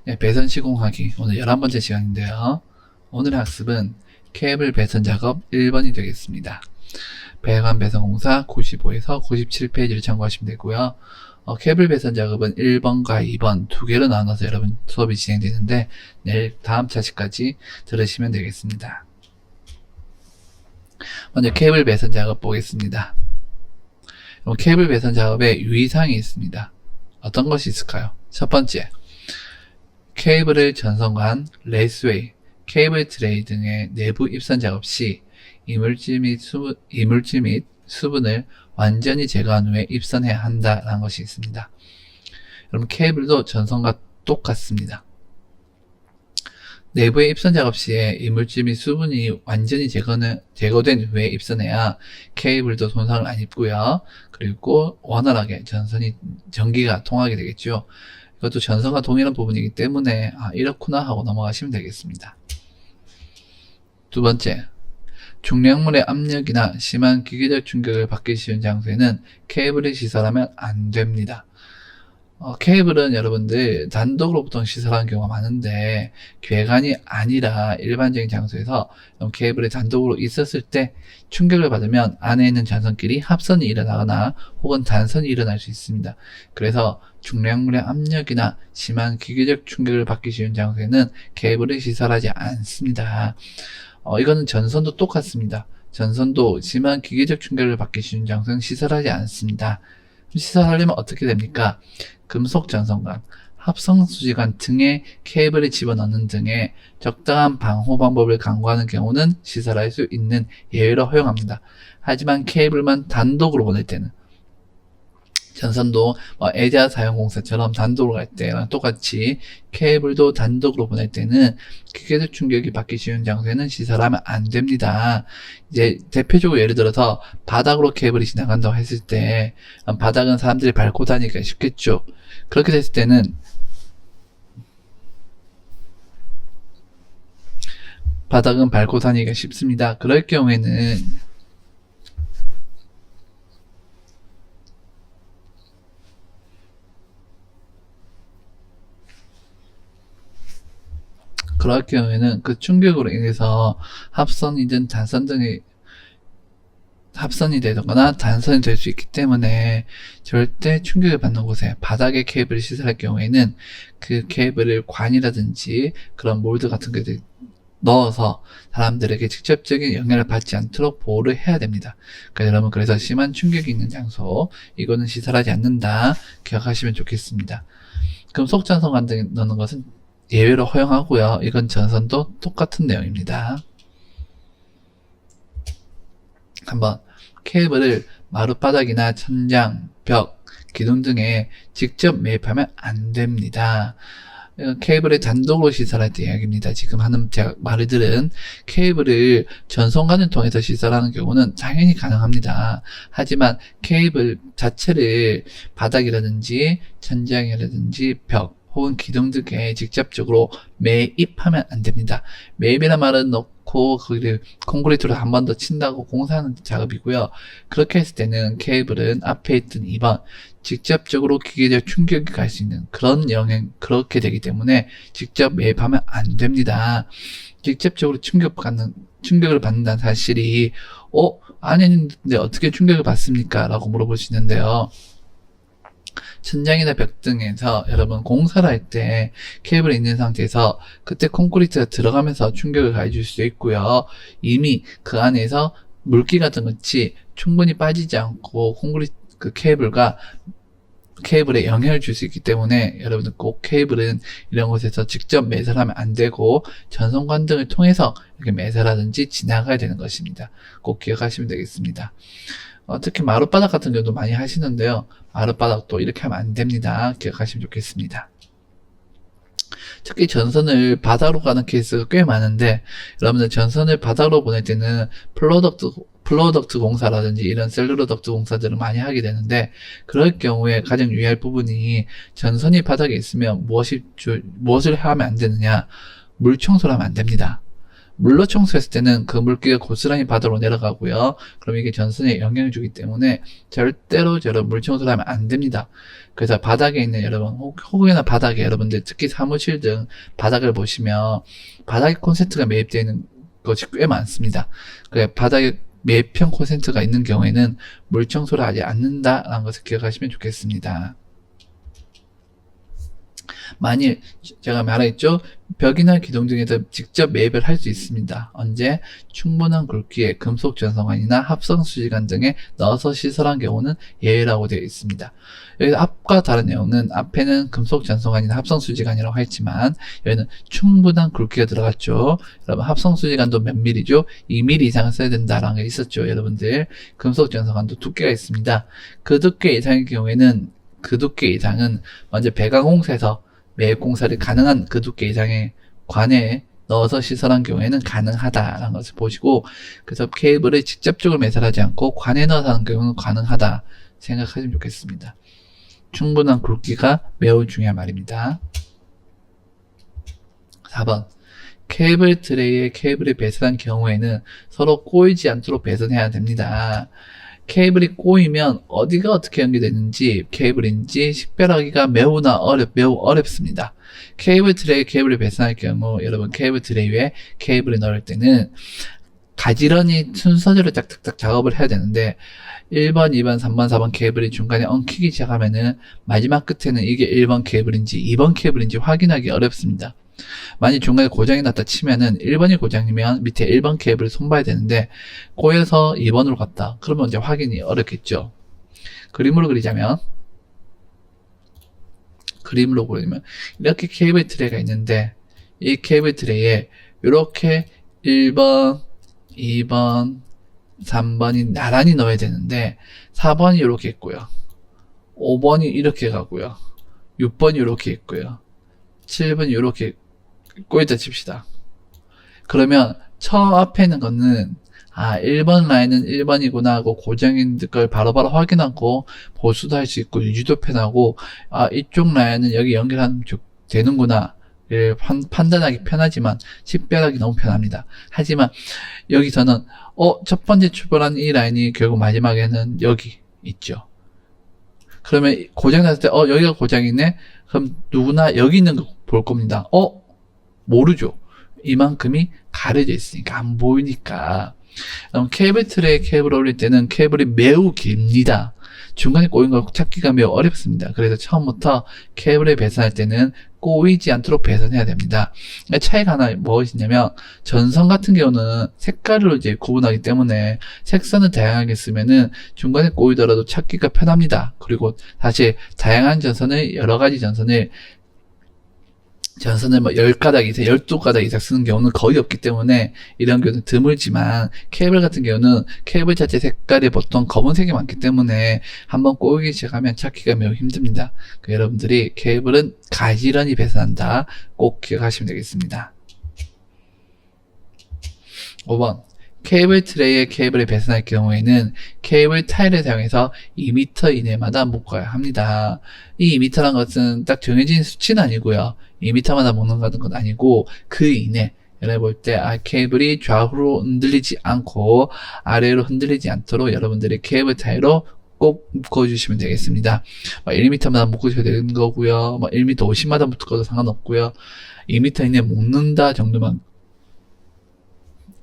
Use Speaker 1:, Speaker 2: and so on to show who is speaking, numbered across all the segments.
Speaker 1: 네, 배선 시공하기 오늘 11번째 시간인데요. 오늘의 학습은 케이블 배선 작업 1번이 되겠습니다. 배관 배선 공사 95에서 97페이지를 참고하시면 되고요. 케이블 배선 작업은 1번과 2번 두 개로 나눠서 여러분 수업이 진행되는데 내일 다음 차시까지 들으시면 되겠습니다. 먼저 케이블 배선 작업 보겠습니다. 케이블 배선 작업에 유의사항이 있습니다. 어떤 것이 있을까요? 첫 번째, 케이블을 전선관, 레이스웨이, 케이블 트레이 등의 내부 입선 작업 시 이물질 및 수분을 완전히 제거한 후에 입선해야 한다는 것이 있습니다. 여러분, 케이블도 전선과 똑같습니다. 내부의 입선 작업 시에 이물질 및 수분이 완전히 제거된 후에 입선해야 케이블도 손상을 안 입고요. 그리고 원활하게 전기가 통하게 되겠죠. 이것도 전선과 동일한 부분이기 때문에 이렇구나 하고 넘어가시면 되겠습니다. 두 번째, 중량물의 압력이나 심한 기계적 충격을 받기 쉬운 장소에는 케이블을 시설하면 안 됩니다. 케이블은 여러분들 단독으로 보통 시설하는 경우가 많은데 괴간이 아니라 일반적인 장소에서 케이블이 단독으로 있었을 때 충격을 받으면 안에 있는 전선끼리 합선이 일어나거나 혹은 단선이 일어날 수 있습니다. 그래서 중량물의 압력이나 심한 기계적 충격을 받기 쉬운 장소에는 케이블을 시설하지 않습니다. 이거는 전선도 똑같습니다. 전선도 심한 기계적 충격을 받기 쉬운 장소는 시설하지 않습니다. 시설하려면 어떻게 됩니까? 금속 전선관, 합성 수지관 등에 케이블을 집어넣는 등의 적당한 방호 방법을 강구하는 경우는 시설할 수 있는 예외로 허용합니다. 하지만 케이블만 단독으로 보낼 때는 전선도 애자 사용 공사처럼 단독으로 갈 때랑 똑같이 케이블도 단독으로 보낼 때는 기계적 충격이 받기 쉬운 장소에는 시설하면 안 됩니다. 이제 대표적으로 예를 들어서 바닥으로 케이블이 지나간다고 했을 때 바닥은 사람들이 밟고 다니기가 쉽겠죠. 그렇게 됐을 때는 바닥은 밟고 다니기가 쉽습니다. 그럴 경우에는 그 충격으로 인해서 합선이든 단선 등이 합선이 되거나 단선이 될 수 있기 때문에 절대 충격을 받는 곳에 바닥에 케이블을 시설할 경우에는 그 케이블을 관이라든지 그런 몰드 같은 것들 넣어서 사람들에게 직접적인 영향을 받지 않도록 보호를 해야 됩니다. 그러니까 여러분, 그래서 심한 충격이 있는 장소, 이거는 시설하지 않는다 기억하시면 좋겠습니다. 금속 전선관 등 넣는 것은 예외로 허용하고요. 이건 전선도 똑같은 내용입니다. 한번 케이블을 마룻바닥이나 천장, 벽, 기둥 등에 직접 매입하면 안 됩니다. 케이블을 단독으로 시설할 때 이야기입니다. 지금 하는 말들은 케이블을 전선관을 통해서 시설하는 경우는 당연히 가능합니다. 하지만 케이블 자체를 바닥이라든지 천장이라든지 벽 혹은 기둥 등에 직접적으로 매입하면 안 됩니다. 매입이라는 말은 넣고 거기를 콘크리트로 한 번 더 친다고 공사하는 작업이고요. 그렇게 했을 때는 케이블은 앞에 있던 2번 직접적으로 기계적 충격이 갈 수 있는 그런 영향, 그렇게 되기 때문에 직접 매입하면 안 됩니다. 직접적으로 충격을 받는다는 사실이 안에 있는데 어떻게 충격을 받습니까? 라고 물어보시는데요. 천장이나 벽 등에서 여러분 공사를 할 때 케이블이 있는 상태에서 그때 콘크리트가 들어가면서 충격을 가해줄 수 있고요. 이미 그 안에서 물기 같은 것이 충분히 빠지지 않고 그 케이블에 영향을 줄 수 있기 때문에 여러분들 꼭 케이블은 이런 곳에서 직접 매설하면 안 되고 전선관 등을 통해서 이렇게 매설하든지 지나가야 되는 것입니다. 꼭 기억하시면 되겠습니다. 특히 마룻바닥 같은 경우도 많이 하시는데요. 마룻바닥도 이렇게 하면 안 됩니다. 기억하시면 좋겠습니다. 특히 전선을 바닥으로 가는 케이스가 꽤 많은데 여러분들 전선을 바닥으로 보낼 때는 플로어덕트 공사라든지 이런 셀룰러 덕트 공사들을 많이 하게 되는데 그럴 경우에 가장 유의할 부분이 전선이 바닥에 있으면 무엇을 하면 안 되느냐, 물 청소를 하면 안 됩니다. 물로 청소했을 때는 그 물기가 고스란히 바다로 내려가고요. 그럼 이게 전선에 영향을 주기 때문에 절대로 저런 물 청소를 하면 안 됩니다. 그래서 바닥에 있는 여러분, 혹여나 바닥에 여러분들 특히 사무실 등 바닥을 보시면 바닥에 콘센트가 매입되어 있는 것이 꽤 많습니다. 그래 바닥에 매편 콘센트가 있는 경우에는 물 청소를 하지 않는다라는 것을 기억하시면 좋겠습니다. 만일 제가 말했죠, 벽이나 기둥 등에서 직접 매입을 할 수 있습니다. 언제? 충분한 굵기의 금속 전성관이나 합성 수지관 등에 넣어서 시설한 경우는 예외라고 되어 있습니다. 여기서 앞과 다른 내용은 앞에는 금속 전성관이나 합성 수지관이라고 했지만 여기는 충분한 굵기가 들어갔죠. 여러분 합성 수지관도 몇 밀리죠? 2mm 이상을 써야 된다라는 게 있었죠. 여러분들 금속 전성관도 두께가 있습니다. 그 두께 이상의 경우에는 그 두께 이상은 먼저 배관공사에서 매입 공사를 가능한 그 두께 이상의 관에 넣어서 시설한 경우에는 가능하다라는 것을 보시고, 그래서 케이블을 직접적으로 매설하지 않고 관에 넣어서 하는 경우는 가능하다 생각하시면 좋겠습니다. 충분한 굵기가 매우 중요한 말입니다. 4번 케이블 트레이에 케이블을 배선한 경우에는 서로 꼬이지 않도록 배선해야 됩니다. 케이블이 꼬이면 어디가 어떻게 연결되는지 케이블인지 식별하기가 매우 어렵습니다. 케이블 트레이에 케이블을 배선할 경우 여러분 케이블 트레이 위에 케이블을 넣을 때는 가지런히 순서대로 짝짝짝 작업을 해야 되는데 1번, 2번, 3번, 4번 케이블이 중간에 엉키기 시작하면은 마지막 끝에는 이게 1번 케이블인지 2번 케이블인지 확인하기 어렵습니다. 만약 중간에 고장이 났다 치면은 1번이 고장이면 밑에 1번 케이블을 손봐야 되는데 꼬여서 2번으로 갔다. 그러면 이제 확인이 어렵겠죠. 그림으로 그리자면 이렇게 케이블 트레이가 있는데 이 케이블 트레이에 이렇게 1번, 2번, 3번이 나란히 넣어야 되는데 4번이 이렇게 있고요. 5번이 이렇게 가고요. 6번이 이렇게 있고요. 7번이 이렇게 꼬이다 칩시다. 그러면 처 앞에 있는 거는 1번 라인은 1번이구나 하고 고정인 걸 바로바로 확인하고 보수도 할 수 있고 유지도 편하고 이쪽 라인은 여기 연결하면 되는구나 판단하기 편하지만 식별하기 너무 편합니다. 하지만 여기서는 첫 번째 출발한 이 라인이 결국 마지막에는 여기 있죠. 그러면 고장 났을 때 여기가 고장이네. 그럼 누구나 여기 있는 거 볼 겁니다. 모르죠. 이만큼이 가려져 있으니까 안 보이니까. 케이블 트레이 케이블을 올릴 때는 케이블이 매우 깁니다. 중간에 꼬인 걸 찾기가 매우 어렵습니다. 그래서 처음부터 케이블을 배선할 때는 꼬이지 않도록 배선해야 됩니다. 차이가 하나 무엇이냐면 전선 같은 경우는 색깔로 이제 구분하기 때문에 색선을 다양하게 쓰면은 중간에 꼬이더라도 찾기가 편합니다. 그리고 사실 다양한 전선을 여러 가지 전선을 뭐 10가닥 이상, 12가닥 이상 쓰는 경우는 거의 없기 때문에 이런 경우는 드물지만 케이블 같은 경우는 케이블 자체 색깔이 보통 검은색이 많기 때문에 한번 꼬이기 시작하면 찾기가 매우 힘듭니다. 여러분들이 케이블은 가지런히 배선한다. 꼭 기억하시면 되겠습니다. 5번 케이블 트레이에 케이블을 배선할 경우에는 케이블 타일을 사용해서 2m 이내마다 묶어야 합니다. 이 2m라는 것은 딱 정해진 수치는 아니고요. 2m마다 묶는 건 아니고 그 이내 여러분 볼 때 케이블이 좌우로 흔들리지 않고 아래로 흔들리지 않도록 여러분들이 케이블 타일로 꼭 묶어주시면 되겠습니다. 1m마다 묶으셔야 되는 거고요. 1m 50마다 묶어도 상관없고요. 2m 이내 묶는다 정도만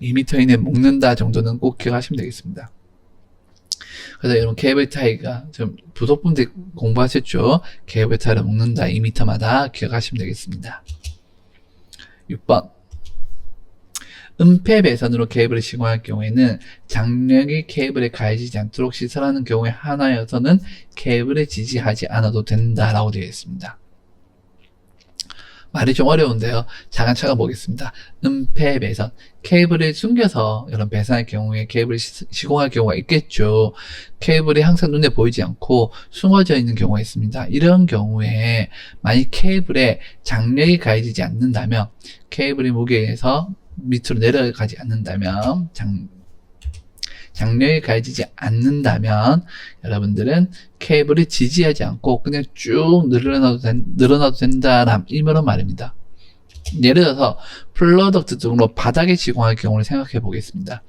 Speaker 1: 2m 이내 묶는다 정도는 꼭 기억하시면 되겠습니다. 그래서 여러분 케이블 타이가 좀 부속분들 공부하셨죠? 케이블 타이를 묶는다 2m마다 기억하시면 되겠습니다. 6번 음폐 배선으로 케이블을 시공할 경우에는 장력이 케이블에 가해지지 않도록 시설하는 경우에 하나여서는 케이블에 지지하지 않아도 된다라고 되어 있습니다. 말이 좀 어려운데요. 차근차근 보겠습니다. 음폐 배선. 케이블을 숨겨서 이런 배선할 경우에 케이블을 시공할 경우가 있겠죠. 케이블이 항상 눈에 보이지 않고 숨어져 있는 경우가 있습니다. 이런 경우에 만약 케이블에 장력이 가해지지 않는다면, 케이블의 무게에서 밑으로 내려가지 않는다면, 장력이 가해지지 않는다면 여러분들은 케이블을 지지하지 않고 그냥 쭉 늘어나도 된다는 이런 말입니다. 예를 들어서 플러덕트 등으로 바닥에 시공할 경우를 생각해 보겠습니다.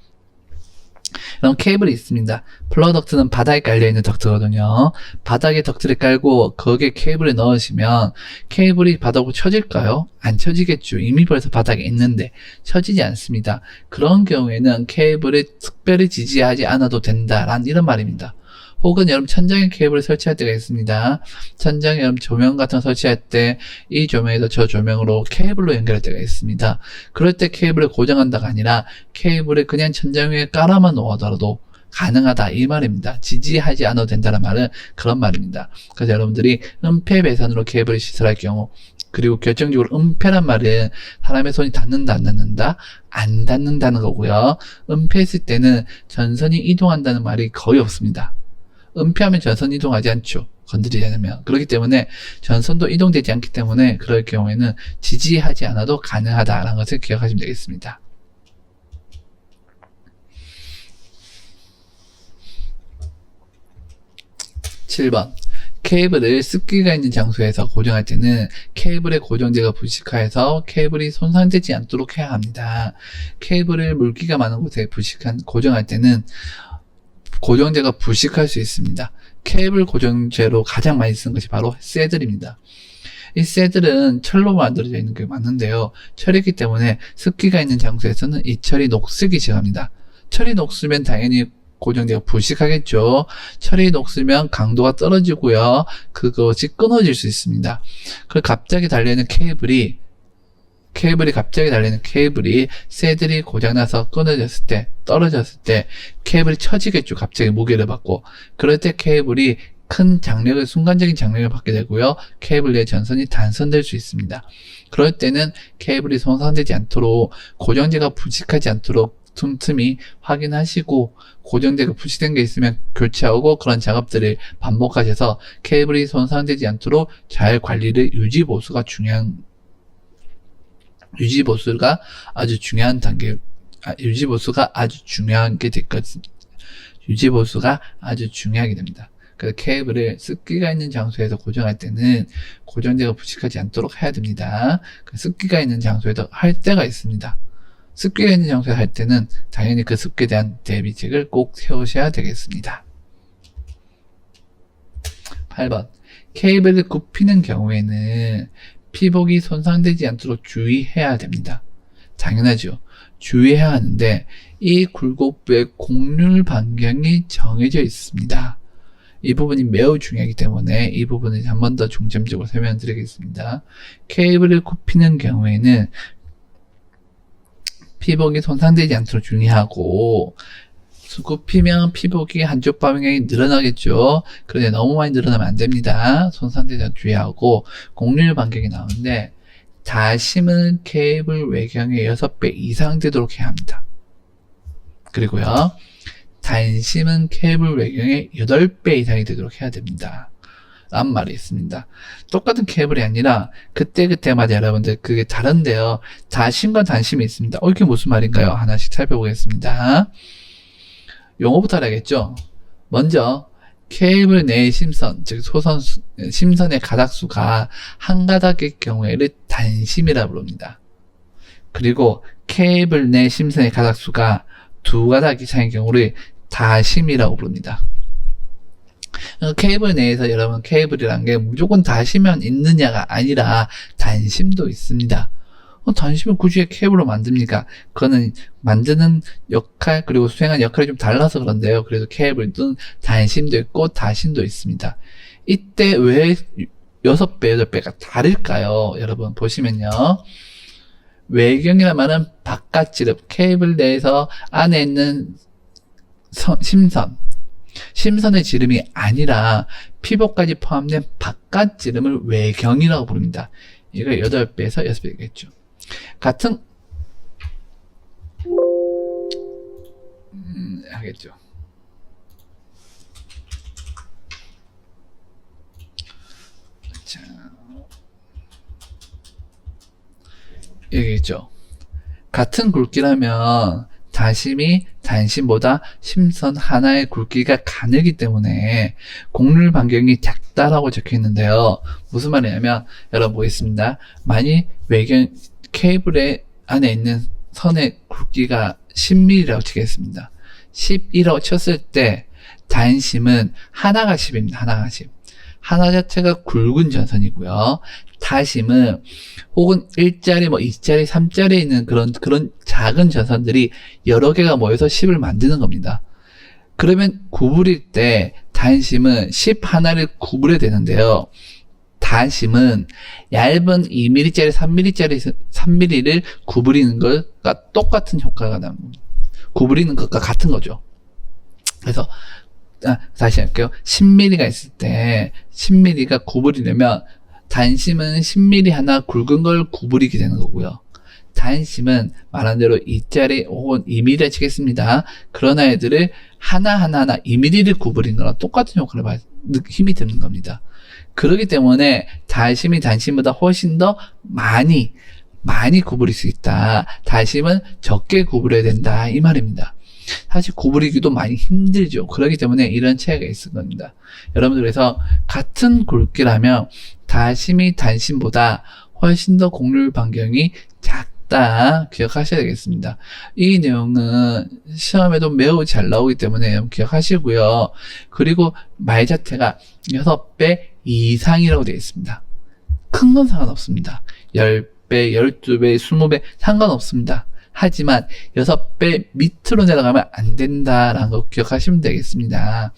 Speaker 1: 그럼 케이블이 있습니다. 플러덕트는 바닥에 깔려있는 덕트거든요. 바닥에 덕트를 깔고 거기에 케이블을 넣으시면 케이블이 바닥으로 쳐질까요? 안 쳐지겠죠. 이미 벌써 바닥에 있는데 쳐지지 않습니다. 그런 경우에는 케이블을 특별히 지지하지 않아도 된다라는 이런 말입니다. 혹은 여러분 천장에 케이블을 설치할 때가 있습니다. 천장에 여러분 조명 같은 거 설치할 때 이 조명에서 저 조명으로 케이블로 연결할 때가 있습니다. 그럴 때 케이블을 고정한다가 아니라 케이블을 그냥 천장 위에 깔아만 놓아더라도 가능하다 이 말입니다. 지지하지 않아도 된다는 말은 그런 말입니다. 그래서 여러분들이 은폐 배선으로 케이블을 시설할 경우, 그리고 결정적으로 은폐란 말은 사람의 손이 닿는다 안 닿는다? 안 닿는다는 거고요. 은폐했을 때는 전선이 이동한다는 말이 거의 없습니다. 은폐하면 전선 이동하지 않죠. 건드리지 않으면. 그렇기 때문에 전선도 이동되지 않기 때문에 그럴 경우에는 지지하지 않아도 가능하다라는 것을 기억하시면 되겠습니다. (7번) 케이블을 습기가 있는 장소에서 고정할 때는 케이블의 고정제가 부식하여서 케이블이 손상되지 않도록 해야 합니다. 케이블을 물기가 많은 곳에 고정할 때는 고정제가 부식할 수 있습니다. 케이블 고정제로 가장 많이 쓰는 것이 바로 새들입니다. 이 새들은 철로 만들어져 있는 게 많은데요. 철이기 때문에 습기가 있는 장소에서는 이 철이 녹슬기 시작합니다. 철이 녹슬면 당연히 고정제가 부식하겠죠. 철이 녹슬면 강도가 떨어지고요. 그것이 끊어질 수 있습니다. 그리고 갑자기 달려있는 케이블이 새들이 고장나서 끊어졌을 때, 떨어졌을 때 케이블이 처지겠죠. 갑자기 무게를 받고. 그럴 때 케이블이 큰 장력을, 순간적인 장력을 받게 되고요. 케이블 내 전선이 단선될 수 있습니다. 그럴 때는 케이블이 손상되지 않도록, 고정제가 부식하지 않도록 틈틈이 확인하시고, 고정제가 부식된 게 있으면 교체하고, 그런 작업들을 반복하셔서 케이블이 손상되지 않도록 잘 관리를, 유지보수가 아주 중요한 단계, 유지보수가 아주 중요하게 됩니다. 그래서 케이블을 습기가 있는 장소에서 고정할 때는 고정제가 부식하지 않도록 해야 됩니다. 습기가 있는 장소에도 할 때가 있습니다. 습기가 있는 장소에 할 때는 당연히 그 습기에 대한 대비책을 꼭 세우셔야 되겠습니다. 8번. 케이블을 굽히는 경우에는 피복이 손상되지 않도록 주의해야 됩니다. 당연하죠. 주의해야 하는데 이 굴곡부의 곡률 반경이 정해져 있습니다. 이 부분이 매우 중요하기 때문에 이 부분을 한 번 더 중점적으로 설명드리겠습니다. 케이블을 굽히는 경우에는 피복이 손상되지 않도록 주의하고, 굽히면 피복이 한쪽 방향이 늘어나겠죠. 그런데 너무 많이 늘어나면 안 됩니다. 손상되지 않도록 주의하고, 곡률 반경이 나오는데 다심은 케이블 외경의 6배 이상 되도록 해야 합니다. 그리고요, 단심은 케이블 외경의 8배 이상이 되도록 해야 됩니다. 라는 말이 있습니다. 똑같은 케이블이 아니라 그때마다 여러분들 그게 다른데요. 다심과 단심이 있습니다. 이게 무슨 말인가요? 하나씩 살펴보겠습니다. 용어부터 알아야겠죠? 먼저 케이블 내의 심선, 즉 심선의 가닥수가 한 가닥일 경우에를 단심이라 부릅니다. 그리고 케이블 내 심선의 가닥수가 두 가닥 이상의 경우를 다심이라고 부릅니다. 케이블 내에서 여러분 케이블이란 게 무조건 다심만 있느냐가 아니라 단심도 있습니다. 단심은 굳이 케이블로 만듭니까? 그거는 만드는 역할 그리고 수행한 역할이 좀 달라서 그런데요. 그래서 케이블은 단심도 있고 다심도 있습니다. 이때 왜 6배, 8배가 다를까요? 여러분 보시면요. 외경이라는 말은 바깥지름, 케이블 내에서 안에 있는 심선의 지름이 아니라 피복까지 포함된 바깥지름을 외경이라고 부릅니다. 이거 8배에서 6배겠죠. 같은 하겠죠. 자, 여기겠죠. 같은 굵기라면 다심이 단심보다 심선 하나의 굵기가 가늘기 때문에 곡률 반경이 작다라고 적혀 있는데요. 무슨 말이냐면 여러분 보겠습니다. 만일 케이블의 안에 있는 선의 굵기가 10mm라고 치겠습니다. 11이라고 쳤을 때 단심은 하나가 10입니다. 하나가 10. 하나 자체가 굵은 전선이고요. 타심은 혹은 1짜리, 2짜리, 3짜리에 있는 그런 작은 전선들이 여러 개가 모여서 10을 만드는 겁니다. 그러면 구부릴 때 단심은 10 하나를 구부려야 되는데요. 단심은 얇은 2mm짜리, 3mm를 구부리는 것과 똑같은 효과가 납니다. 구부리는 것과 같은 거죠. 그래서 다시 할게요. 10mm가 있을 때 10mm가 구부리려면 단심은 10mm 하나 굵은 걸 구부리게 되는 거고요. 단심은 말한 대로 2짜리 혹은 2mm를 치겠습니다. 그런 아이들을 하나 2mm를 구부린 거랑 똑같은 효과를 힘이 드는 겁니다. 그렇기 때문에 단심이 단심보다 훨씬 더 많이 구부릴 수 있다. 단심은 적게 구부려야 된다. 이 말입니다. 사실 구부리기도 많이 힘들죠. 그렇기 때문에 이런 차이가 있을 겁니다. 여러분들 그래서 같은 굵기라면 단심이 단심보다 훨씬 더 곡률 반경이 작다. 기억하셔야 되겠습니다. 이 내용은 시험에도 매우 잘 나오기 때문에 기억하시고요. 그리고 말 자체가 6배 이상이라고 되어 있습니다. 큰 건 상관없습니다. 10배, 12배, 20배 상관없습니다. 하지만 6배 밑으로 내려가면 안 된다라는 거 기억하시면 되겠습니다.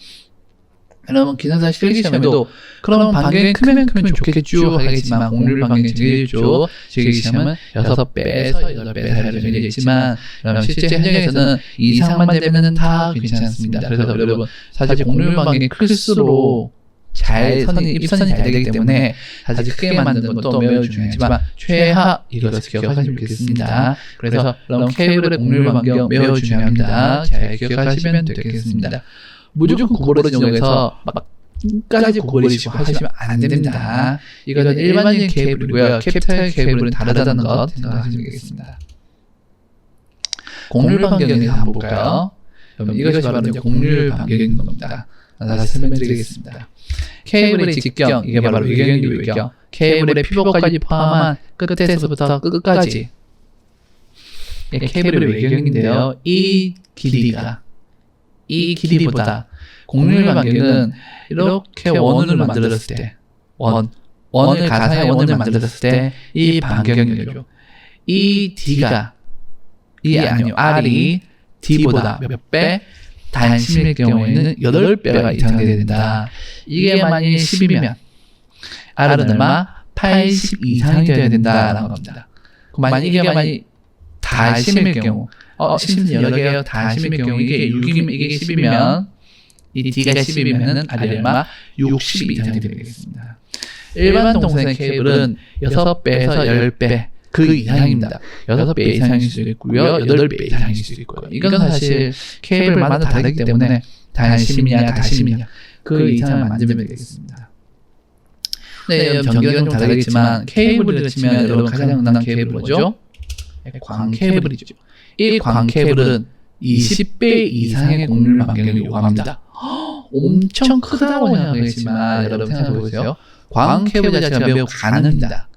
Speaker 1: 여러분 기능사 실기시험에도 그러면 반경이 크면 좋겠죠 하겠지만 곡률 반경이 정해졌죠. 실기시험은 6배에서 8배 사이로 정해졌지만 실제 현장에서는 이상만 되면 다 괜찮습니다. 그래서 여러분 사실 곡률 반경이 클수록 입선이 잘 되기 때문에 사실 크게 만드는 것도 매우 중요하지만 최하 이것을 기억하시면 좋겠습니다. 그래서 여러분 케이블의 곡률 반경 매우 중요합니다. 잘 기억하시면 되겠습니다. 무조건 구부러진 용에서 끝까지 구부리시고 하시면 안 됩니다. 이거는 일반적인 케이블이고요. 캡타일 케이블은 다르다는 것 생각하시면 되겠습니다. 곡률 반경을 한번 볼까요? 이것이 바로 이제 곡률 반경인 겁니다. 다시 설명드리겠습니다. 케이블의 직경, 이게 바로 외경이고 외경. 케이블의 피복까지 포함한 끝에서부터 끝까지 케이블의 외경인데요. 이 길이보다 곡률 반경은 이렇게 원을 만들었을 때 가상의 원을 만들었을 때 이 반경이죠. R이 D보다 몇 배? 단심일 경우에는 8배가 이상 돼야 된다. 이게 만약에 10이면 R은 얼마? 80 이상이 돼야 된다라는 겁니다. 만약에 이게 다심일 경우 심슨 여러 개요. 다심일 경우 이게 6이면 이게 10이면 이 D가 10이면은 R이 얼마? 60 이상이 되겠습니다. 일반 동선의 케이블은 6배에서 10배 그 이상입니다. 6배 이상일 수도 있고요. 8배 이상일 수도 있고요. 이건 사실 케이블마다 다르기 때문에 단심이냐 다심이냐 그 이상을 만들면 되겠습니다. 네, 전기가 좀 다르겠지만 케이블을 치면 여러분 가장 흔한 케이블 뭐죠? 광 케이블이죠. 이 광 케이블은 20배 이상의 곡률 반경을 요구합니다. 엄청 크다고 생각하겠지만 여러분 생각해보세요. 광 케이블 자체가 매우 가늡니다.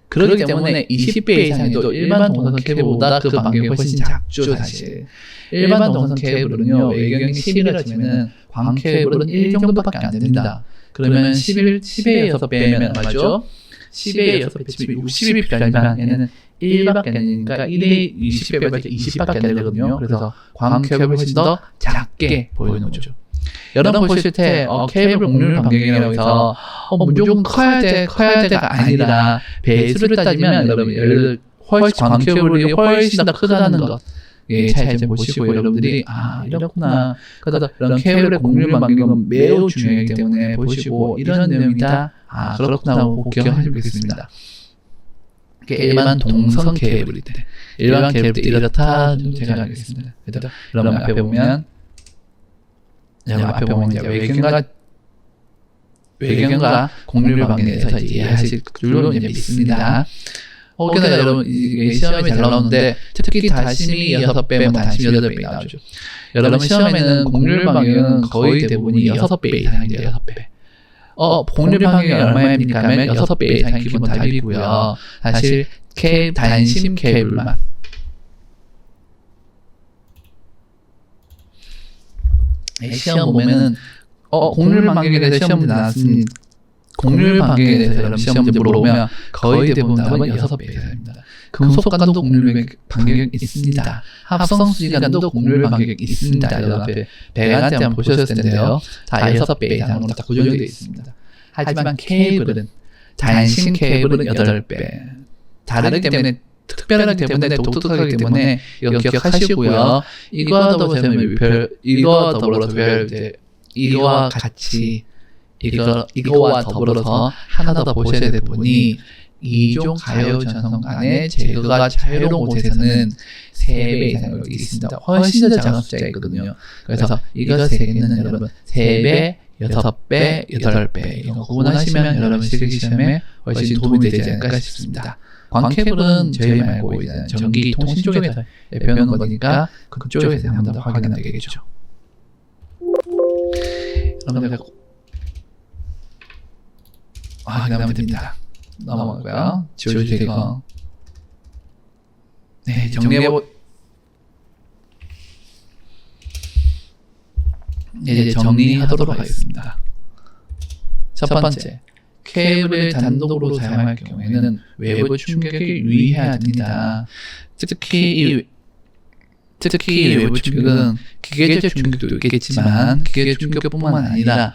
Speaker 1: 그렇기 때문에 20배 이상이도 일반 동선 케이블보다 그 반경이 훨씬 작죠, 사실. 일반 동선 케이블은요, 외경이 10이라 치면은 광 케이블은 1 정도밖에 안 됩니다. 그러면 10에 6배면 얼마죠? 10에 6배 치면 60이 필요하지만 얘는 1밖에 안 되니까 1에 20배가 20밖에 안 되거든요. 그래서 광 케이블이 훨씬 더 작게 보이는 거죠. 여러분 보실 때 케이블 곡률 반경이라고 해서 무조건 커야 돼가 아니라 배수를 따지면 여러분 광 케이블이 훨씬 더 크다는 것 차이 좀 보시고 여러분들이 이렇구나. 그래서 이런 케이블의 곡률 반경은 매우 중요하기 때문에 보시고 이런 내용이다. 그렇구나 하고 기억하시면 되겠습니다. 일반 동선 케이블일 때 일반 케이블 때 이렇다 좀 제가 알겠습니다. 그럼 앞에 보면 외경과 곡률 반경에 대해서 이해하실 줄로 믿습니다. 혹여나 여러분 시험에 잘 나오는데 특히 다심이 6배, 단심이 8배 나오죠. 여러분 시험에는 곡률 반경은 거의 대부분이 6배 이상인데요. 6배. 곡률 반경이 얼마입니까? 하면 6배 이상이 기본 답이고요. 사실 단심 케이블만 시험 보면은 곡률 반경에 대해서 시험 문제 나왔습니다. 곡률 반경에 대해서 여러분 시험 문제 물어보면 거의 대부분 답은 6배 이상입니다. 금속관도 곡률 반경이 있습니다. 합성수지관도 곡률 반경이 있습니다. 여러분 앞에 배관때 한번 보셨을 텐데요. 다 6배 이상으로 다 고정되어 있습니다. 하지만 케이블은 단심 케이블은 8배. 다르기 때문에 특별하기 때문에 독특하기 때문에 이거 기억하시고요. 이거와 더불어서 이거와 같이 이거와 더불어서 하나 더 보셔야 될 부분이 2종 가요 전선간의 제거가 자유로운 곳에서는 3배 이상 여기 있습니다. 훨씬 더 작은 숫자이거든요. 그래서 이거 3개는 여러분 3배, 6배, 8배 이런 거 구분하시면 여러분 실기시험에 훨씬 도움이 되지 않을까 싶습니다. 광케이블은 저희 말고 이제 전기 통신 쪽에서 배우는 거니까 그쪽에서 한번 더 확인하면 되겠죠. 여러분들 확인하면 됩니다. 넘어가고요. 지워주세요. 네, 이제 정리하도록 하겠습니다. 첫 번째, 케이블을 단독으로 사용할 경우에는 외부 충격에 유의해야 됩니다. 특히 외부 충격은 기계적 충격도 있겠지만 기계적 충격뿐만 아니라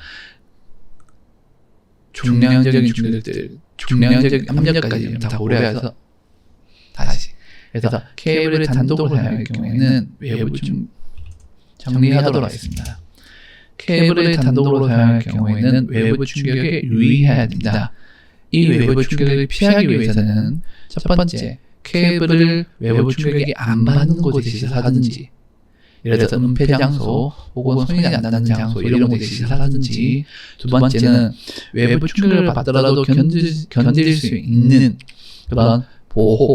Speaker 1: 중량적인 충격들, 중량적인 압력까지 다 고려해서 그래서 케이블을 단독으로 사용할 경우에는 외부 정리하도록 하겠습니다. 케이블을 단독으로 사용할 경우에는 외부 충격에 유의해야 된다. 이 외부 충격을 피하기 위해서는 첫 번째, 케이블을 외부 충격이 안 받는 곳에 시설하든지, 예를 들어서 은폐 장소 혹은 손이 안 닿는 장소 이런 곳에 시설하든지, 두 번째는 외부 충격을 받더라도 견딜 수 있는 그런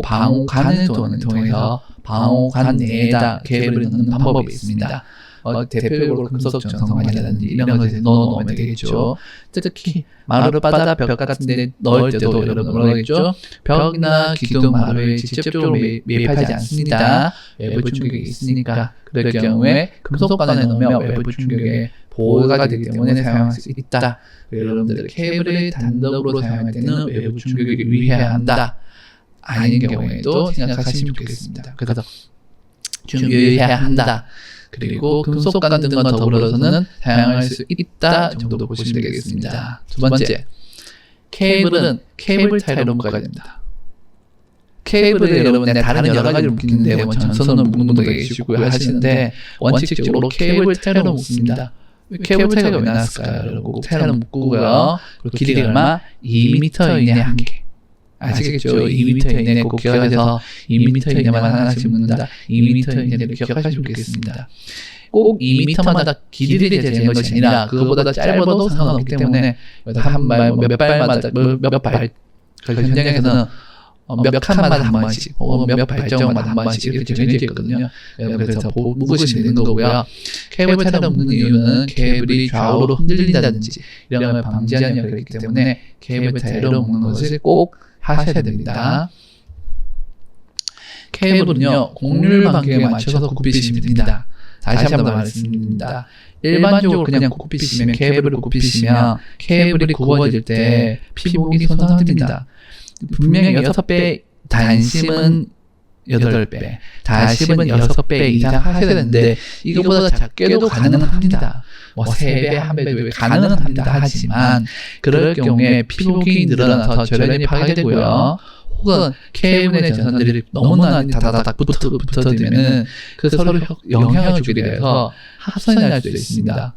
Speaker 1: 방호관을 통해서 방호관 내에다 케이블을 넣는 방법이 있습니다. 대표적으로 금속 전선관이라든지 이런 것에 넣어놓으면 되겠죠. 특히 마루바다 벽 같은 데 넣을 때도 여러분 뭐라겠죠? 벽이나 기둥 마루에 직접적으로 매입하지 않습니다. 외부 충격이 있으니까. 그럴 경우에 금속관에 넣으면 외부 충격에 보호가 되기 때문에 사용할 수 있다. 여러분들 케이블을 단독으로 사용할 때는 외부 충격에 유의해야 한다. 아닌 경우에도 생각하시면 좋겠습니다. 그래서 유의해야 한다. 그리고 금속관 등과 더불어서는 사용할 수 있다 정도 보시면 되겠습니다. 두 번째, 케이블은 케이블 타이로 묶어야 됩니다. 케이블을 여러분 다른 여러 가지로 묶이는데 전선으로 묶는 분도 계시고 하시는데 원칙적으로 케이블 타이로 묶습니다. 케이블 타이가 왜 나왔을까요? 여러분 타이로 묶고요. 그리고 길이가 얼마? 2m 이내 한 개. 아시겠죠? 2m 이내 꼭 기억해서 2m 이내만 하나씩 묶는다. 2m 이내를 기억하시면 좋겠습니다. 꼭 2m마다 길이를 재는 것이 아니라 그거보다 짧아도 상관없기 때문에 한 발, 몇 발마다 몇 발, 현장에서는 몇 칸마다 한 번씩 혹은 몇 발정마다 한 번씩 이렇게 정해져 있거든요. 그래서 묶으시면 되는 거고요. 케이블 타이로 묶는 이유는 케이블이 좌우로 흔들린다든지 이런 걸 방지하는 역할이 있기 때문에 케이블 타이로 묶는 것을 꼭 하셔야 됩니다. 케이블은요, 곡률 반경에 맞춰서 굽히시면 됩니다. 다시 한번 말씀드립니다. 일반적으로 그냥 굽히시면 케이블을 굽히시면 케이블이 굽어질 때 피복이 손상됩니다. 분명히 6배, 단심은 8배, 다심은 6배 이상 하셔야 되는데 이거보다 작게도 가능합니다. 3배, 1배도 가능합니다. 하지만 그럴 경우에 피복이 늘어나서 절연이 파괴되고요. 혹은 케이블의 전선들이 너무나 다다닥 붙어들면은 그 서로 영향을 주게 돼서 합선이 날 수도 있습니다.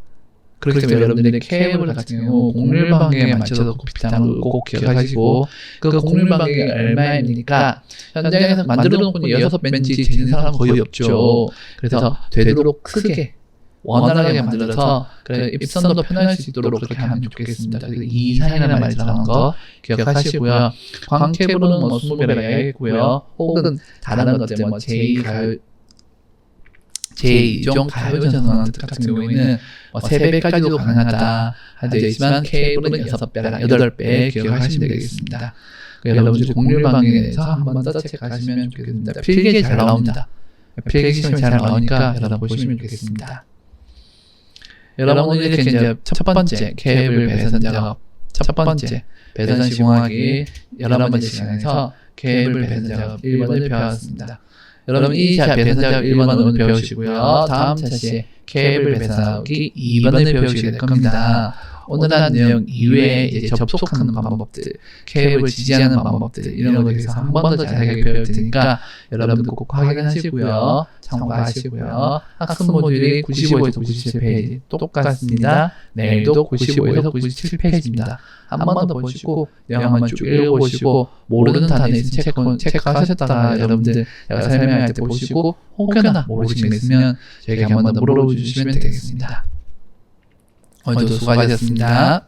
Speaker 1: 그렇기 때문에 여러분들이 케이블 같은 경우 곡률 반경에 맞춰서 굽힌다는 걸 꼭 기억하시고, 그 곡률 반경이 얼마입니까? 현장에서 만들어 놓고 6벤치 재는 사람은 거의 없죠. 그래서 되도록 크게 원활하게 만들어서 그래 입선도 편할 수 있도록 그렇게 하면 좋겠습니다. 그래서 2 이상이라는 말이 들어가는 거 기억하시고요. 광 케이블은 20배가 있고요. 혹은 다른 것들 제2 제2종 가요 전원 같은 경우에는 3배까지도 가능하다 되어 있지만 케이블은 6배랑 8배 기억하시면 되겠습니다. 여러분들이 공률방에 대해서 한번 더 체크하시면 좋겠습니다. 필기에 잘 나옵니다. 필기 시험이 잘 나오니까 여러분 보시면 좋겠습니다. 여러분은 이렇게 이제 첫 번째 케이블 배선 작업, 첫 번째 배선 시공하기 11번째 시간에서 케이블 배선 작업 1번을 배웠습니다. 여러분 이 배선 작업 1번은 오늘 배우시고요. 다음 차시에 케이블 배선하기 2번을 배우시게 될 겁니다. 오늘 한 내용 이외에 이제 접속하는 방법들, 케이블 지지하는 방법들 이런 것에 대해서 한 번 더 자세하게 배울 테니까 여러분들 꼭 확인하시고요. 참고하시고요. 학습 모듈이 95에서 97페이지 똑같습니다. 내일도 95에서 97페이지입니다. 한 번 더 보시고 내용 한번 쭉 읽어보시고 모르는 단어 있으면 체크하셨다가 여러분들 제가 설명할 때 보시고 혹여나 모르시는 게 있으면 저에게 한 번 더 물어보시면 되겠습니다. 오늘도 수고하셨습니다.